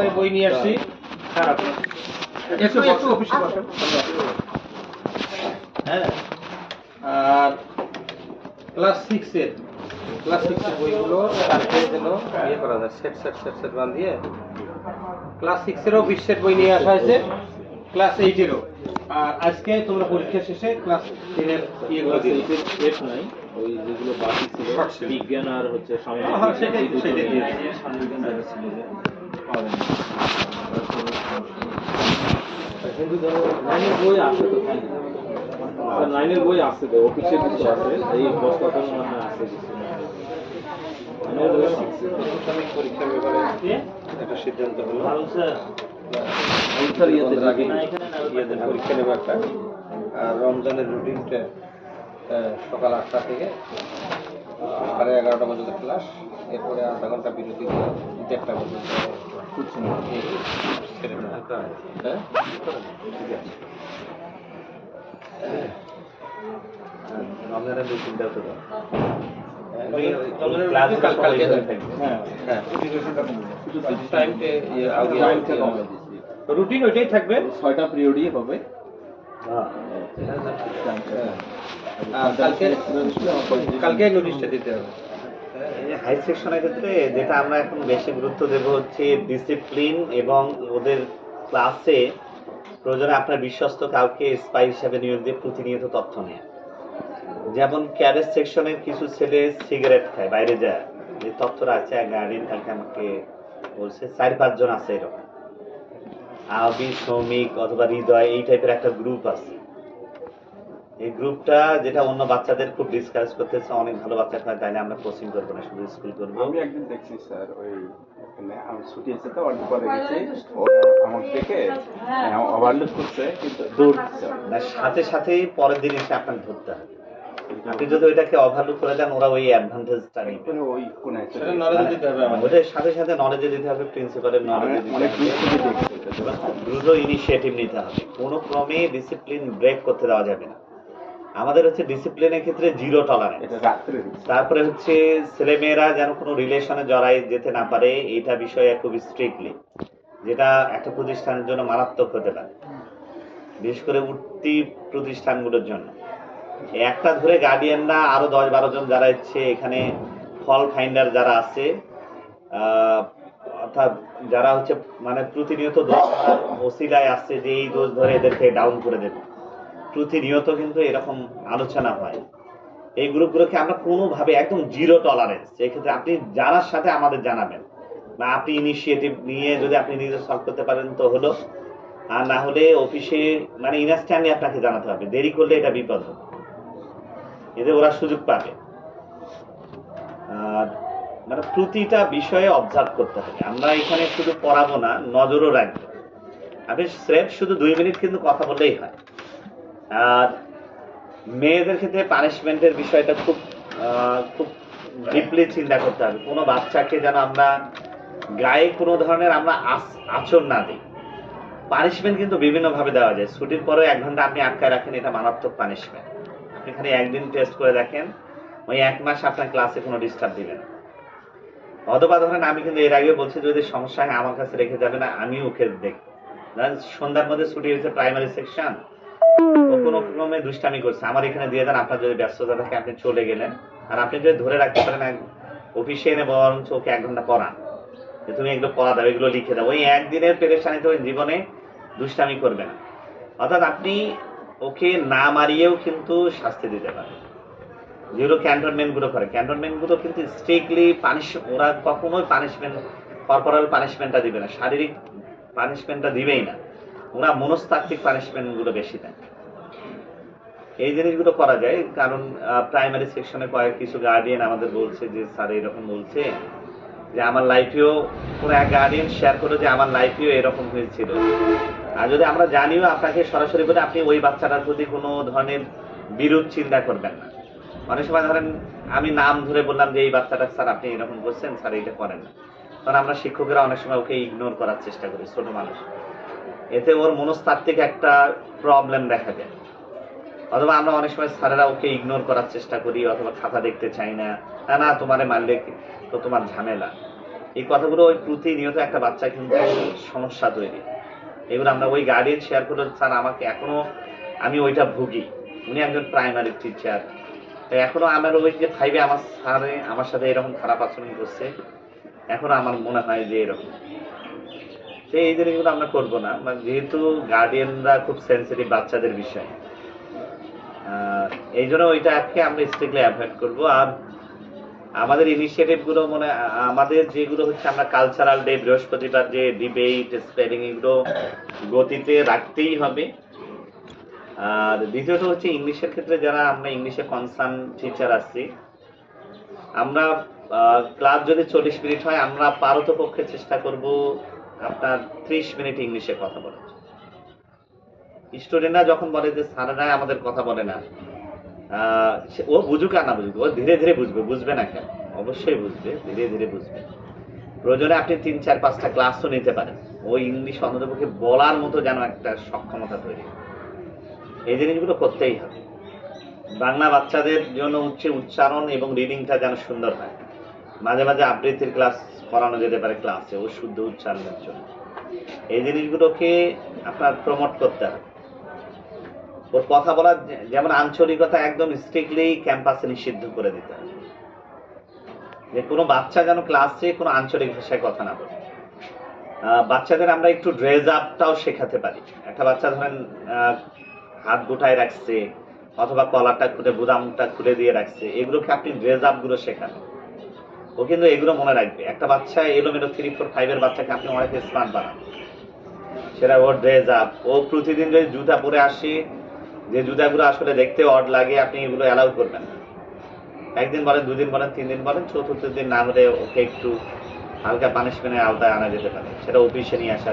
তাড়াতাড়ি বই নিয়ে আসছি। খারাপ একটু একটু অফিসে বসেন। হ্যাঁ, আর ক্লাস 6 এর বইগুলো কালকে যেন ইয়ে করা যায়, সেট বাঁধিয়ে ক্লাস 6 এরও 20 সেট বই নিয়ে আসা হয়েছে, ক্লাস 8 এরও। আর আজকে তোমরা পরীক্ষা শেষে ক্লাস 10 এর ইয়েগুলো দিয়ে সেট নাই, ওই যেগুলো বাকি ছিল বিজ্ঞান আর হচ্ছে সামাজিক সেটাই দিয়ে কিন্তু ধরো লাইনের বই আছে তো, লাইনের বই আছে তো, অফিসের কিছু আছে, এই বস্তাটা মনে হয় আছে পরীক্ষার ব্যাপারে একটা সিদ্ধান্ত হলো। পরীক্ষা নেবো একটা, আর রমজানের রুটিনটা সকাল 8টা থেকে 11:30 পর্যন্ত ক্লাস, এরপরে আধা ঘন্টা বিরতি দিয়ে 1টা পর্যন্ত রমজানের রুটিনটা তো রুটিন ওইটাই থাকবে, 6টা পিরিয়ডই হবে। কালকে নোটিশটা দিতে হবে। হাই সেকশনের ক্ষেত্রে যেটা আমরা এখন বেশি গুরুত্ব দেব হচ্ছে ডিসিপ্লিন, এবং ওদের ক্লাসে প্রয়োজনে আপনার বিশ্বস্ত কাউকে স্পাই হিসাবে নিয়োগ দিয়ে প্রতিনিয়ত তথ্য নেয়। যেমন ক্যাডেট সেকশনের কিছু ছেলে সিগারেট খায় বাইরে যায়, যে তথ্যটা আছে গার্ডিয়ান কালকে আমাকে বলছে 4-5 জন আছে এরকম। আবি, শ্রমিক অথবা হৃদয় এই টাইপের একটা গ্রুপ আছে। এই গ্রুপটা যেটা অন্য বাচ্চাদের খুব ডিসকাস করতেছে, অনেক ভালো বাচ্চা হয়, তাইলে আমরা কোচিং করবো না, শুধু স্কুল করবো। আমি একদিন দেখছি স্যার, ওই আমার ছুটি আছে তো, অনেক পরে গেছি, আমার দেখে ওভারলুক করছে, কিন্তু দৌড় দিচ্ছে না, সাথে সাথেই পরের দিন এসে আপনাকে ধরতে হবে। আপনি যদি ওইটাকে ওভারলুক করে দেন, ওরা ওই অ্যাডভান্টেজটা নিবে। ওই কোন ওদের সাথে সাথে নলেজে দিতে হবে, প্রিন্সিপালের নলেজে দিতে হবে, দ্রুত ইনিশিয়েটিভ নিতে হবে। কোনো ক্রমে ডিসিপ্লিন ব্রেক করতে দেওয়া যাবে না। আমাদের হচ্ছে ডিসিপ্লিনের ক্ষেত্রে 0 টলারেন্স। তারপরে হচ্ছে ছেলেমেয়েরা যেন কোনো রিলেশনে জড়াই যেতে না পারে, এইটা বিষয়ে খুব স্ট্রিক্টলি, যেটা একটা প্রতিষ্ঠানের জন্য মারাত্মক হতে পারে, বিশেষ করে উঠতি প্রতিষ্ঠানগুলোর জন্য। একটা ধরে গার্ডিয়ানরা আরো 10-12 জন যারা ইচ্ছে এখানে ফল ফাইন্ডার যারা আছে, অর্থাৎ যারা হচ্ছে মানে প্রতিনিয়ত দোষ ওসিলায় আসছে যে এই দোষ ধরে এদেরকে ডাউন করে দেবে, প্রতিনিয়ত কিন্তু এরকম আলোচনা হয়। এই গ্রুপগুলোকে আমরা কোনোভাবে একদম 0 টলারেন্স। এক্ষেত্রে আপনি জানার সাথে আমাদের জানাবেন, বা আপনি ইনিশিয়েটিভ নিয়ে যদি আপনি নিজে সলভ করতে পারেন তো হলো, আর না হলে অফিসে মানে ইনস্ট্যান্টলি আপনাকে জানাতে হবে। দেরি করলে এটা বিপদ হবে, এতে ওরা সুযোগ পাবে। আর মানে প্রতিটা বিষয়ে অবজার্ভ করতে হবে। আমরা এখানে শুধু পড়াবো না, নজরও রাখবো। আপনি স্রেফ শুধু 2 মিনিট কিন্তু কথা বললেই হয়। আর মেয়েদের ক্ষেত্রে পানিশমেন্টের বিষয়টা খুব খুব ডিপলি চিন্তা করতে হবে। কোনো বাচ্চাকে যেন আমরা গায়ে কোনো ধরনের আমরা আচরণ না দিই। পানিশমেন্ট কিন্তু বিভিন্ন ভাবে দেওয়া যায়। ছুটির পরে 1 ঘন্টা আপনি আটকায় রাখেন, এটা মারাত্মক পানিশমেন্ট। আপনি এখানে একদিন টেস্ট করে দেখেন, ওই 1 মাস আপনার ক্লাসে কোনো ডিস্টার্ব দিবে না। অথবা ধরেন আমি কিন্তু এর আগে বলছি, যদি সমস্যা হয় আমার কাছে রেখে যাবে না, আমি ওকে দেখব। সন্ধ্যার মধ্যে ছুটি হয়েছে প্রাইমারি সেকশন, ও কোনো ক্রমে দুষ্টামি করছে, আমার এখানে দিয়ে দেন। আপনার যদি ব্যস্ততা থাকে আপনি চলে গেলেন, আর আপনি যদি ধরে রাখতে পারেন অফিসে এনে বরঞ্চ ওকে 1 ঘন্টা পড়ান, যে তুমি এগুলো পড়া দাও, এগুলো লিখে দাও। ওই একদিনের পেরেশানিতে ওই জীবনে দুষ্টামি করবে না। অর্থাৎ আপনি ওকে না মারিয়েও কিন্তু শাস্তি দিতে পারেন, যেগুলো ক্যান্টনমেন্ট গুলো করে। ক্যান্টনমেন্ট গুলো কিন্তু স্ট্রিক্টলি ওরা কখনোই পানিশমেন্ট, কর্পোরাল পানিশমেন্টটা দিবে না, শারীরিক পানিশমেন্টটা দিবেই না। ওরা মনস্তাত্ত্বিক পানিশমেন্ট গুলো বেশি দেয়। এই জিনিসগুলো করা যায়, কারণ প্রাইমারি সেকশনে কিছু গার্ডিয়ান আমাদের বলছে যে স্যার এরকম বলছে, যে আমার লাইফেও কোনো এক গার্ডিয়ান শেয়ার করে যে আমার লাইফেও এরকম হয়েছিল। আর যদি আমরা জানিও, আপনাকে সরাসরি বলে আপনি ওই বাচ্চাটার প্রতি কোনো ধরনের বিরূপ চিন্তা করবেন না। অনেক সময় ধরেন আমি নাম ধরে বললাম যে এই বাচ্চাটা স্যার আপনি এরকম করছেন, স্যার এইটা করেন না, কারণ আমরা শিক্ষকেরা অনেক সময় ওকে ইগনোর করার চেষ্টা করি, ছোট মানুষ। এতে ওর মনস্তাত্ত্বিক একটা প্রবলেম দেখা যায়। অথবা আমরা অনেক সময় স্যারেরা ওকে ইগনোর করার চেষ্টা করি, অথবা খাতা দেখতে চাই না, না তোমারে মারলে তো তোমার ঝামেলা। এই কথাগুলো ওই প্রতিনিয়ত একটা বাচ্চা কিন্তু সমস্যা তৈরি। এগুলো আমরা ওই গার্ডিয়ান শেয়ার করলো, স্যার আমাকে এখনো আমি ওইটা ভুগি। উনি একজন প্রাইমারি টিচার, এখনো আমার ওই যে 5-এ আমার স্যারে আমার সাথে এরকম খারাপ আচরণ করছে, এখনো আমার মনে হয় যে এরকম। সেই এই জিনিসগুলো আমরা করবো না, যেহেতু গার্ডিয়ানরা খুব সেন্সিটিভ বাচ্চাদের বিষয়ে, এই জন্য ওইটাকে আমরা স্ট্রিক্টলি অ্যাভয়েড করবো। আর আমাদের ইনিশিয়েটিভ গুলো আমাদের যেগুলো হচ্ছে, আমরা কালচারাল ডে বৃহস্পতিবার যে ডিবেট স্পেলিং এগুলো গতিতে রাখতেই হবে। আর দ্বিতীয়ত হচ্ছে ইংলিশের ক্ষেত্রে যারা আমরা ইংলিশে কনসার্ন টিচার আছি, আমরা ক্লাস যদি 40 মিনিট হয়, আমরা পারতপক্ষে চেষ্টা করব আপনার 30 মিনিট ইংলিশে কথা বলার। স্টুডেন্টরা যখন বলে যে স্যারেরা আমাদের কথা বলে না, ও বুঝুক আর না বুঝুক, ও ধীরে ধীরে বুঝবে। বুঝবে না কেন? অবশ্যই বুঝবে, ধীরে ধীরে বুঝবে। প্রয়োজনে আপনি 3-4-5টা ক্লাসও নিতে পারেন, ওই ইংলিশ অন্ততপক্ষে বলার মতো যেন একটা সক্ষমতা তৈরি। এই জিনিসগুলো করতেই হবে। বাংলা বাচ্চাদের জন্য উচ্চারণ এবং রিডিংটা যেন সুন্দর হয়। মাঝে মাঝে আবৃত্তির ক্লাস করানো যেতে পারে ক্লাসে, ও শুদ্ধ উচ্চারণের জন্য। এই জিনিসগুলোকে আপনার প্রমোট করতে হবে। ওর কথা বলার যেমন আঞ্চলিকতা একদম স্ট্রিক্টলি ক্যাম্পাসে নিষিদ্ধ করে দিতে হবে, যে কোনো বাচ্চা যেন ক্লাসে কোনো আঞ্চলিক ভাষায় কথা না বলে। বাচ্চাদের আমরা একটু ড্রেস আপটাও শেখাতে পারি। একটা বাচ্চা ধরেন হাত গোটায় রাখছে, অথবা কলারটা খুলে বুদামটা খুলে দিয়ে রাখছে, এগুলোকে আপনি ড্রেস আপ গুলো শেখান, ও কিন্তু এগুলো মনে রাখবে। একটা বাচ্চা এলোমেলো 3-4-5 এর বাচ্চাকে আপনি অনেক স্মার্ট বানান, সেটা ওর ড্রেস আপ। ও প্রতিদিন যদি জুতা পরে আসে, যে জুতাগুলো আসলে দেখতে অড লাগে, আপনি এগুলো অ্যালাউ করবেন না। একদিন বলেন, 2 দিন বলেন, 3 দিন বলেন, চতুর্থ দিন না হলে ওকে একটু হালকা পানিশমেন্টের আওতায় আনা যেতে পারে। সেটা অফিসে নিয়ে আসা